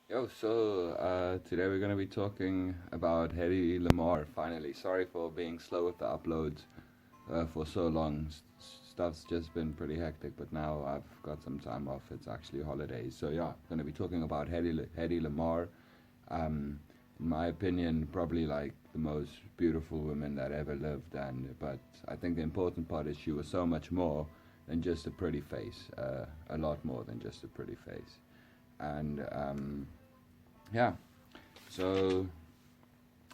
Today we're going to be talking about Hedy Lamarr finally. Sorry for being slow with the uploads for so long. Stuff's just been pretty hectic, but now I've got some time off. It's actually holidays. Going to be talking about Hedy Lamarr. In my opinion, probably like the most beautiful woman that ever lived. But I think the important part is she was so much more than just a pretty face. A lot more than just a pretty face. And yeah, so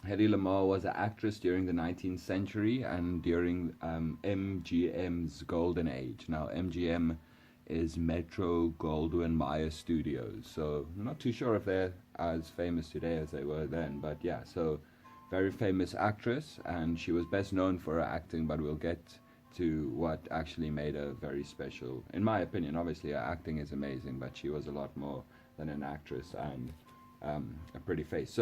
Hedy Lamarr was an actress during the 19th century and during MGM's golden age. Now, MGM is Metro Goldwyn Mayer Studios, so I'm not too sure if they're as famous today as they were then, but yeah, so very famous actress, and she was best known for her acting, but we'll get to what actually made her very special. In my opinion, obviously, her acting is amazing, but she was a lot more than an actress and a pretty face.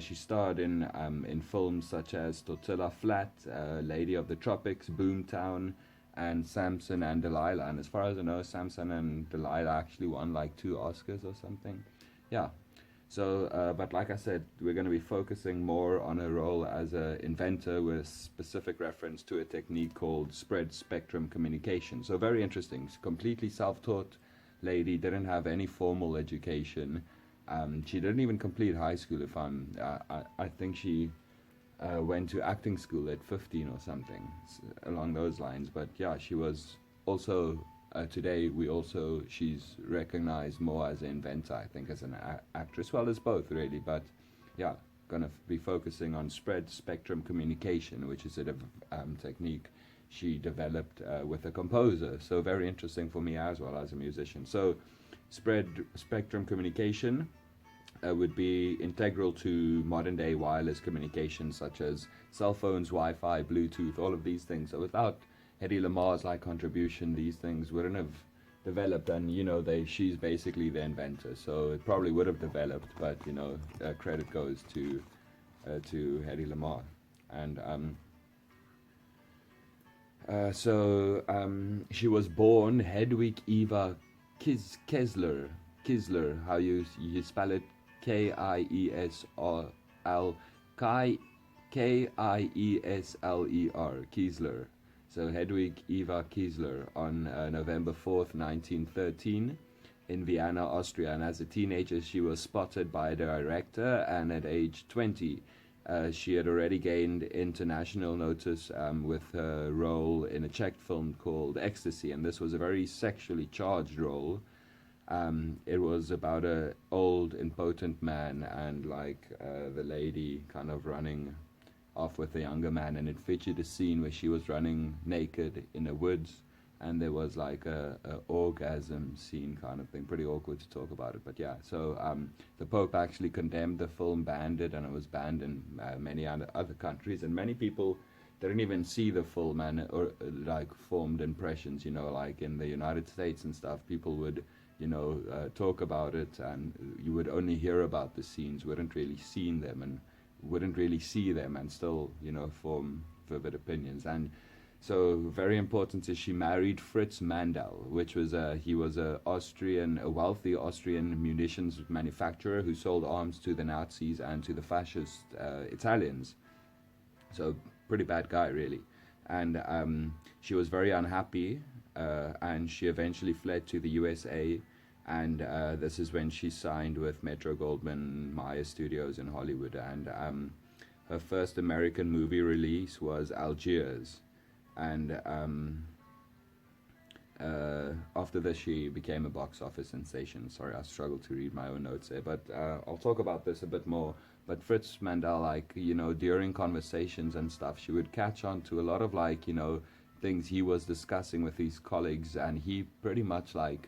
She starred in films such as Tortilla Flat, Lady of the Tropics, Boomtown, and Samson and Delilah. And as far as I know, Samson and Delilah actually won like 2 Oscars or something. Yeah. But like I said, we're going to be focusing more on her role as an inventor with specific reference to a technique called spread spectrum communication. So very interesting. Completely self-taught lady, didn't have any formal education. She didn't even complete high school. I think she went to acting school at 15 or something along those lines. But yeah, she was also today she's recognized more as an inventor, I think, as an actress, well as both really. But yeah, gonna be focusing on spread spectrum communication, which is a technique she developed with a composer. So very interesting for me as well as a musician. So spread spectrum communication would be integral to modern day wireless communication, such as cell phones, Wi-Fi, Bluetooth, all of these things. So without Hedy Lamarr's contribution, these things wouldn't have developed. And she's basically the inventor, so it probably would have developed. But credit goes to Hedy Lamarr. And she was born Hedwig Eva Kisler, how you spell it, Kiesl, Kiesler, Kiesler. So Hedwig Eva Kiesler on November 4th, 1913, in Vienna, Austria. And as a teenager, she was spotted by a director, and at age 20, she had already gained international notice with her role in a Czech film called Ecstasy, and this was a very sexually charged role. It was about a old, impotent man and the lady kind of running off with a younger man, and it featured a scene where she was running naked in the woods, and there was like a orgasm scene kind of thing. Pretty awkward to talk about it, but yeah. The Pope actually condemned the film, banned it, and it was banned in many other countries, and many people didn't even see the film and or formed impressions. Like in the United States and stuff, people would talk about it, and you would only hear about the scenes, wouldn't really see them, and still form vivid opinions. And so very important is she married Fritz Mandel, which was he was a wealthy Austrian munitions manufacturer who sold arms to the Nazis and to the fascist Italians. So pretty bad guy really. And she was very unhappy, and she eventually fled to the USA. And this is when she signed with Metro Goldwyn Mayer Studios in Hollywood. And her first American movie release was Algiers. And after this, she became a box office sensation. Sorry, I struggle to read my own notes there, but I'll talk about this a bit more. But Fritz Mandel, during conversations and stuff, she would catch on to a lot of things he was discussing with his colleagues, and he pretty much not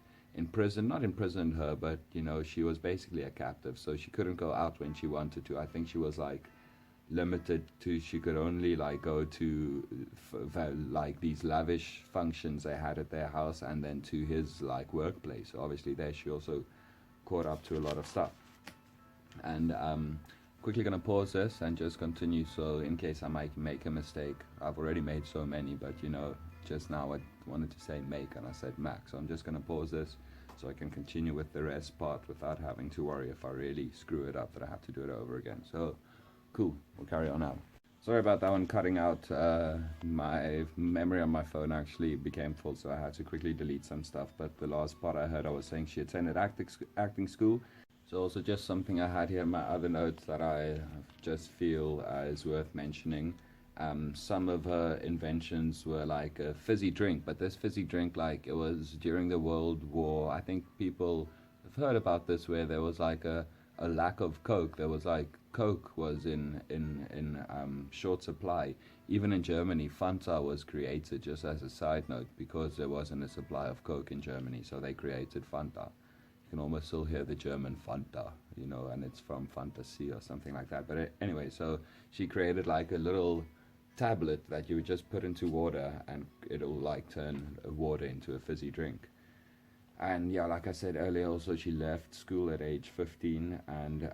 imprisoned her, but she was basically a captive, so she couldn't go out when she wanted to. I think she was limited to, she could only go to these lavish functions they had at their house, and then to his workplace. So obviously there she also caught up to a lot of stuff. And quickly gonna pause this and just continue, so in case I might make a mistake. I've already made so many, but just now I wanted to say make and I said Mac, so I'm just gonna pause this so I can continue with the rest part without having to worry if I really screw it up that I have to do it over again. So, cool, we'll carry on now. Sorry about that one cutting out. My memory on my phone actually became full, so I had to quickly delete some stuff. But the last part I heard, I was saying she attended acting school. So also just something I had here in my other notes that I just feel is worth mentioning. Some of her inventions were like a fizzy drink, but this fizzy drink, like, it was during the World War. I think people have heard about this, where there was like a lack of Coke. There was like Coke was in short supply. Even in Germany, Fanta was created, just as a side note, because there wasn't a supply of Coke in Germany, so they created Fanta. You can almost still hear the German Fanta, and it's from Fantasy or something like that. But anyway, so she created like a little tablet that you would just put into water, and it'll like turn water into a fizzy drink. And yeah, like I said earlier, also she left school at age 15, and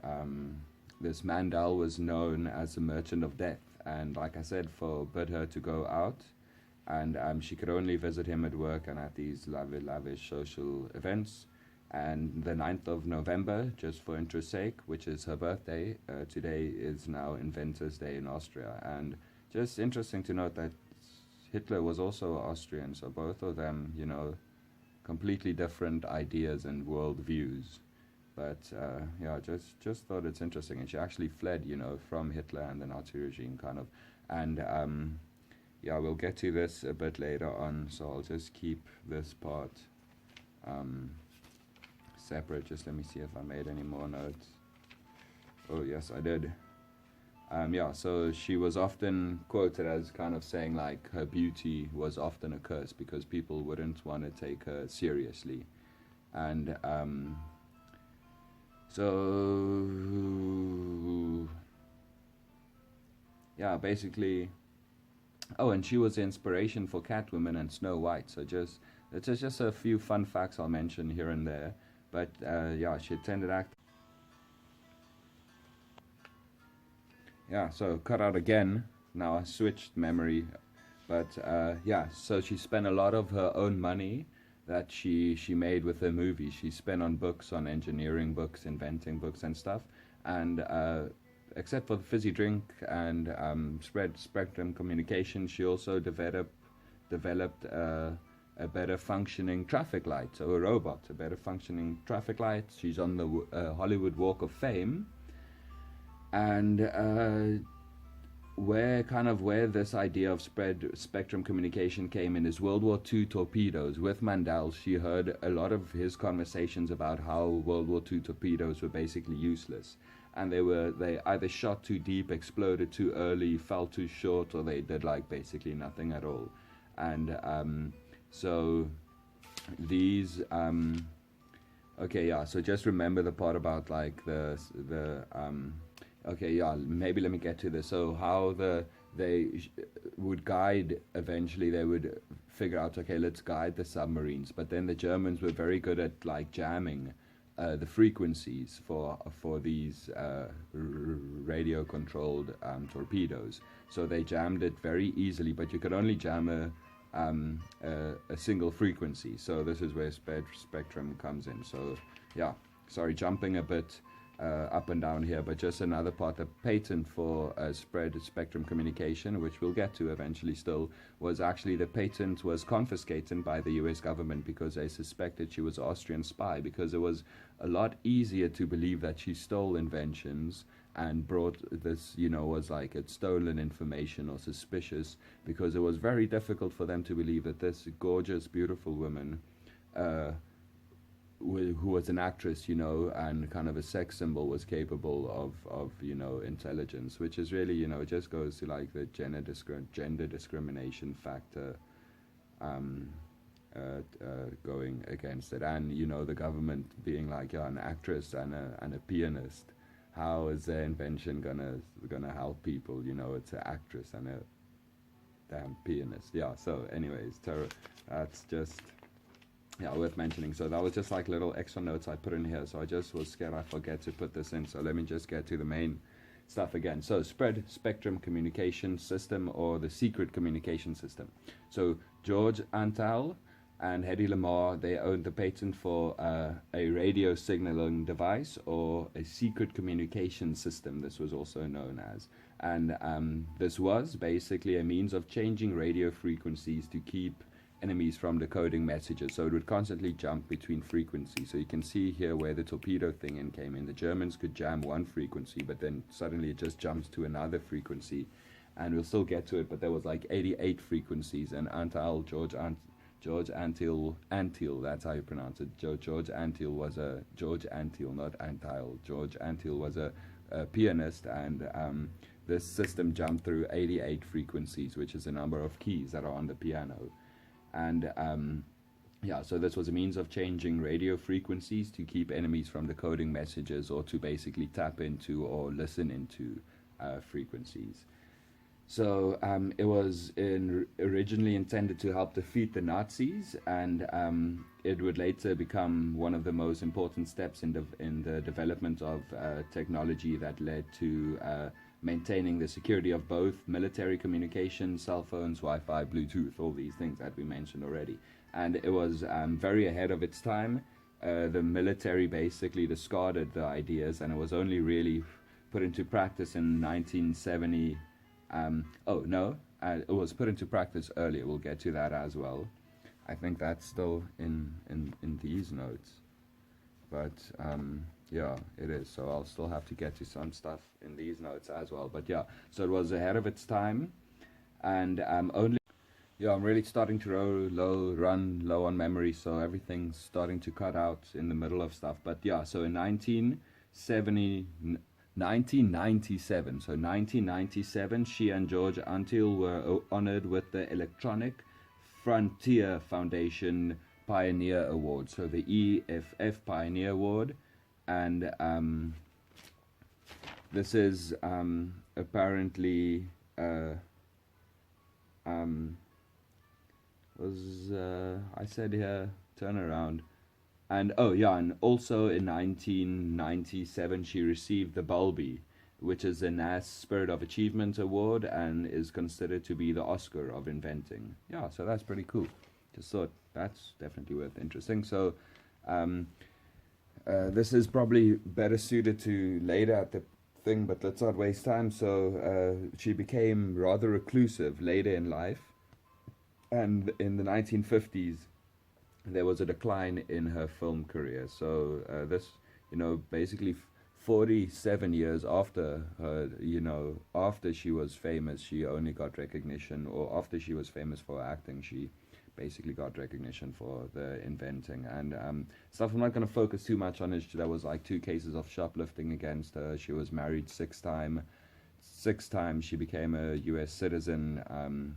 this Mandel was known as the Merchant of Death, and like I said, forbid her to go out, and she could only visit him at work and at these lavish social events. And the 9th of November, just for interest's sake, which is her birthday, today is now Inventor's Day in Austria. And just interesting to note that Hitler was also Austrian, so both of them, completely different ideas and world views. But yeah, just thought it's interesting. And she actually fled, from Hitler and the Nazi regime, kind of. And yeah, we'll get to this a bit later on, so I'll just keep this part separate. Just let me see if I made any more notes. Oh yes, I did. Yeah, so she was often quoted as kind of saying like her beauty was often a curse because people wouldn't want to take her seriously. And so yeah, basically, and she was the inspiration for Catwoman and Snow White. So it's just a few fun facts I'll mention here and there. But yeah, she attended acting. Yeah, so cut out again. Now I switched memory. But yeah, so she spent a lot of her own money that she made with her movie. She spent on books, on engineering books, inventing books and stuff. And except for the fizzy drink and spectrum communication, she also developed a better functioning traffic light, so a robot, a better functioning traffic light. She's on the Hollywood Walk of Fame, and where this idea of spectrum communication came in is World War II torpedoes. With Mandel, she heard a lot of his conversations about how World War II torpedoes were basically useless, and they either shot too deep, exploded too early, fell too short, or they did like basically nothing at all. And so these okay, yeah, so just remember the part about like okay, yeah, maybe let me get to this. So how they would guide, eventually they would figure out, okay, let's guide the submarines, but then the Germans were very good at like jamming the frequencies for these radio controlled torpedoes. So they jammed it very easily, but you could only jam a single frequency. So this is where spectrum comes in. So yeah, sorry, jumping a bit up and down here, but just another part. The patent for spread spectrum communication, which we'll get to eventually still, was actually, the patent was confiscated by the US government because they suspected she was an Austrian spy, because it was a lot easier to believe that she stole inventions and brought this, was like it's stolen information or suspicious, because it was very difficult for them to believe that this gorgeous, beautiful woman, who was an actress, and kind of a sex symbol, was capable of intelligence, which is really, it just goes to like the gender discrimination factor going against it. And, the government being like, yeah, an actress and a pianist, how is their invention gonna help people? It's an actress and a damn pianist. Yeah, so anyways, that's just, yeah, worth mentioning. So that was just like little extra notes I put in here, so I just was scared I forget to put this in, so let me just get to the main stuff again. So spread spectrum communication system, or the secret communication system. So George Antal and Hedy Lamarr, they owned the patent for a radio signaling device, or a secret communication system, this was also known as. And this was basically a means of changing radio frequencies to keep enemies from decoding messages. So it would constantly jump between frequencies. So you can see here where the torpedo thing came in. The Germans could jam one frequency, but then suddenly it just jumps to another frequency. And we'll still get to it, but there was like 88 frequencies, and George Antheil, that's how you pronounce it. George Antheil, not Antheil. George Antheil was a pianist, and this system jumped through 88 frequencies, which is the number of keys that are on the piano. And so this was a means of changing radio frequencies to keep enemies from decoding messages, or to basically tap into or listen into frequencies. So it was originally intended to help defeat the Nazis, and it would later become one of the most important steps in the development of technology that led to maintaining the security of both military communications, cell phones, Wi-Fi, Bluetooth, all these things that we mentioned already. And it was very ahead of its time. The military basically discarded the ideas, and it was only really put into practice in 1970. It was put into practice earlier. We'll get to that as well. I think that's still in these notes. But yeah, it is. So I'll still have to get to some stuff in these notes as well. But yeah, so it was ahead of its time, and I'm really starting to run low on memory, so everything's starting to cut out in the middle of stuff. But yeah, so in 1997, she and George Antheil were honored with the Electronic Frontier Foundation Pioneer Award, so the EFF Pioneer Award. And this is apparently I said here, turn around. And and also in 1997 she received the Bulby, which is a NAS Spirit of Achievement Award, and is considered to be the Oscar of inventing. Yeah, so that's pretty cool. Just thought that's definitely worth interesting. So this is probably better suited to later at the thing, but let's not waste time. So she became rather reclusive later in life, and in the 1950s there was a decline in her film career. So this, basically 47 years after her, after she was famous, she only got recognition, or after she was famous for acting, she basically got recognition for the inventing. And stuff I'm not going to focus too much on. There was like 2 cases of shoplifting against her. She was married 6 times. She became a U.S. citizen.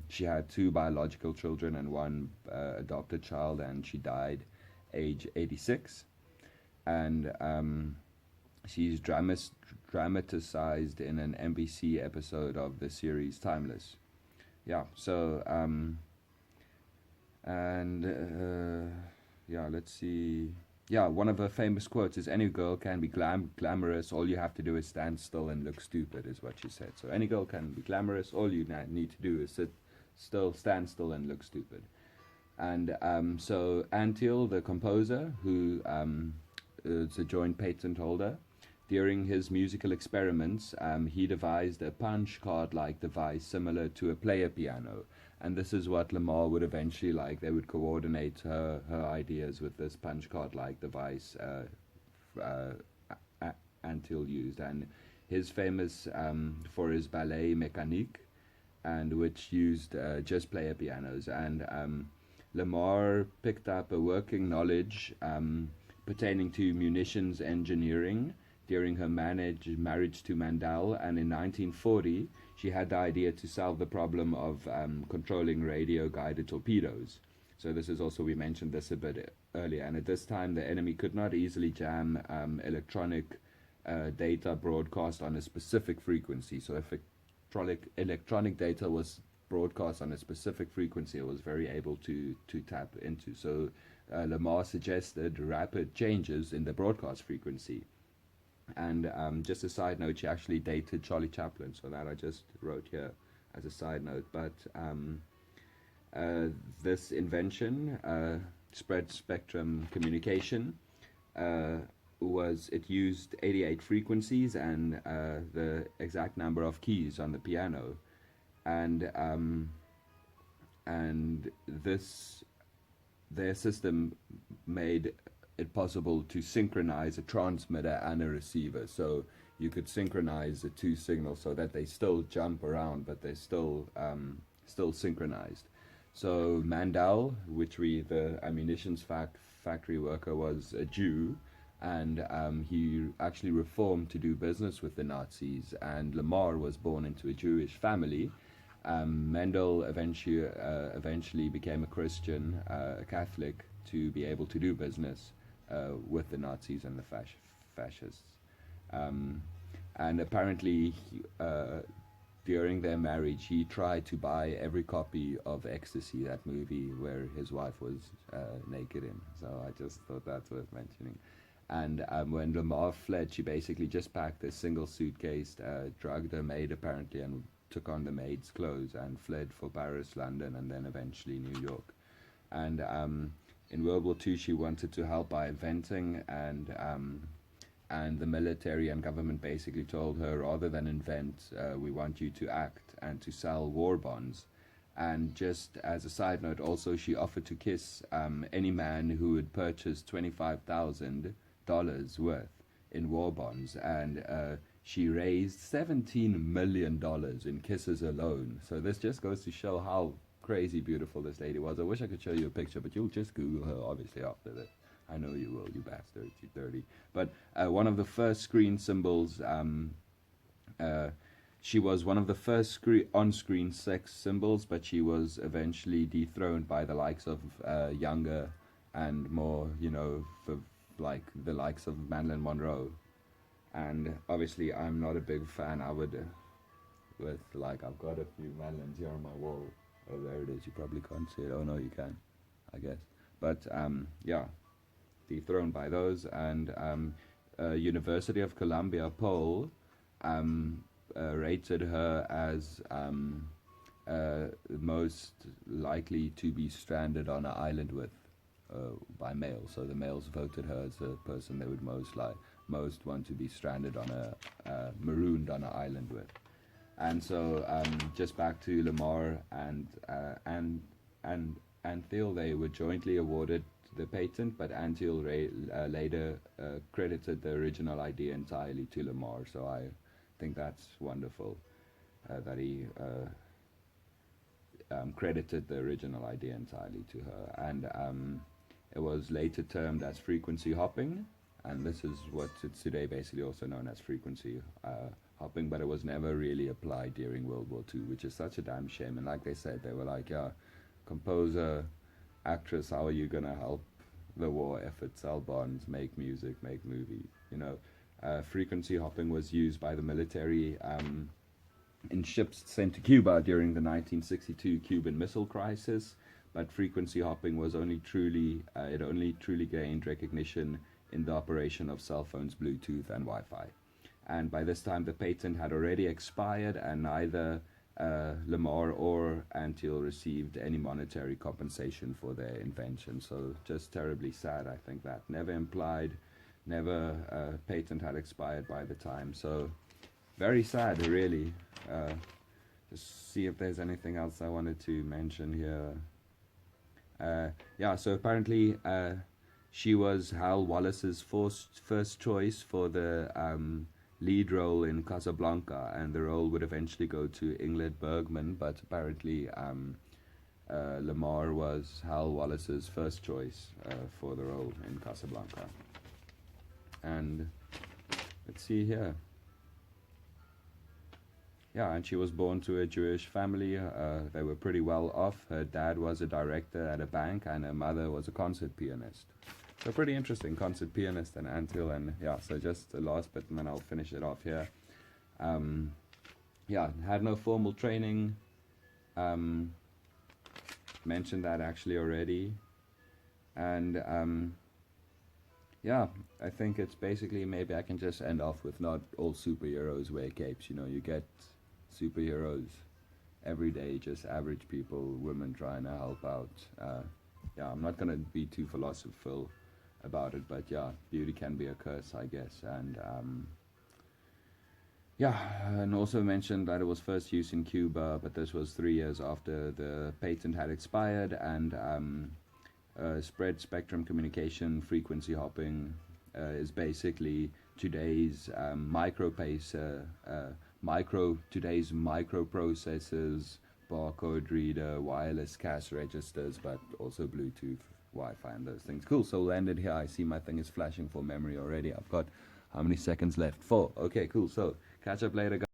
She had 2 biological children and 1 adopted child, and she died age 86. And she's dramatized in an NBC episode of the series Timeless. Yeah, so let's see. Yeah, one of her famous quotes is, "Any girl can be glamorous, all you have to do is stand still and look stupid," is what she said. So any girl can be glamorous, all you need to do is stand still and look stupid. And so Antheil, the composer, who is a joint patent holder, during his musical experiments, he devised a punch card-like device similar to a player piano. And this is what Lamarr would eventually like. They would coordinate her ideas with this punch card-like device Antheil used. And his famous for his ballet mécanique, and which used just player pianos. And Lamarr picked up a working knowledge pertaining to munitions engineering during her marriage to Mandel, and in 1940 she had the idea to solve the problem of controlling radio-guided torpedoes. So this is also, we mentioned this a bit earlier, and at this time the enemy could not easily jam electronic data broadcast on a specific frequency. So if electronic data was broadcast on a specific frequency, it was very able to tap into. So Lamarr suggested rapid changes in the broadcast frequency. And just a side note, she actually dated Charlie Chaplin, so that I just wrote here as a side note. But this invention spread spectrum communication. Uh, it used 88 frequencies and the exact number of keys on the piano, and this their system made it possible to synchronize a transmitter and a receiver. So you could synchronize the two signals so that they still jump around, but they're still synchronized. So Mandel, the ammunitions factory worker, was a Jew, and he actually reformed to do business with the Nazis. And Lamarr was born into a Jewish family. Mendel eventually became a Christian, a Catholic, to be able to do business with the Nazis and the fascists. And apparently, during their marriage, he tried to buy every copy of Ecstasy, that movie where his wife was naked in. So I just thought that's worth mentioning. And when Lamarr fled, she basically just packed a single suitcase, drugged her maid apparently, and took on the maid's clothes and fled for Paris, London, and then eventually New York. And in World War II, she wanted to help by inventing, and the military and government basically told her, rather than invent, we want you to act and to sell war bonds. And just as a side note, also, she offered to kiss any man who would purchase $25,000 worth in war bonds, and she raised $17 million in kisses alone. So this just goes to show how crazy beautiful this lady was. I wish I could show you a picture, but you'll just Google her, obviously, after this. I know you will, you bastard, you dirty. But one of the first screen symbols, she was one of the first on-screen sex symbols, but she was eventually dethroned by the likes of younger and more, like the likes of Marilyn Monroe. And obviously, I'm not a big fan. I've got a few Madelyns here on my wall. Oh, there it is. You probably can't see it. Oh, no, you can, I guess. But, yeah, dethroned by those. And University of Columbia poll rated her as most likely to be stranded on an island with by males. So the males voted her as the person they would most want to be stranded on marooned on an island with. And so just back to Lamarr and Antheil, they were jointly awarded the patent, but Antheil later credited the original idea entirely to Lamarr. So I think that's wonderful that he credited the original idea entirely to her. And it was later termed as frequency hopping, and this is what it's today basically also known as frequency hopping, but it was never really applied during World War II, which is such a damn shame. And like they said, they were like, yeah, composer, actress, how are you going to help the war effort, sell bonds, make music, make movies, frequency hopping was used by the military in ships sent to Cuba during the 1962 Cuban Missile Crisis, but frequency hopping was only truly gained recognition in the operation of cell phones, Bluetooth, and Wi-Fi. And by this time, the patent had already expired, and neither Lamarr or Antheil received any monetary compensation for their invention. So just terribly sad, I think, that never patent had expired by the time. So very sad, really. Just see if there's anything else I wanted to mention here. Yeah, so apparently she was Hal Wallace's first choice for the lead role in Casablanca, and the role would eventually go to Ingrid Bergman, but apparently Lamarr was Hal Wallace's first choice for the role in Casablanca. And let's see here. Yeah, and she was born to a Jewish family. They were pretty well off. Her dad was a director at a bank, and her mother was a concert pianist. So pretty interesting, concert pianist and Antheil. And yeah, so just the last bit, and then I'll finish it off here. Yeah, had no formal training. Mentioned that actually already. And yeah, I think it's basically, maybe I can just end off with, not all superheroes wear capes. You get superheroes every day, just average people, women trying to help out yeah, I'm not gonna be too philosophical about it, but yeah, beauty can be a curse, I guess. And yeah, and also mentioned that it was first used in Cuba, but this was 3 years after the patent had expired. And spread spectrum communication frequency hopping is basically today's today's microprocessors, barcode reader, wireless cash registers, but also Bluetooth, Wi-Fi, and those things. Cool. So we'll end it here. I see my thing is flashing for memory already. I've got how many seconds left? 4. Okay, cool. So catch up later, guys.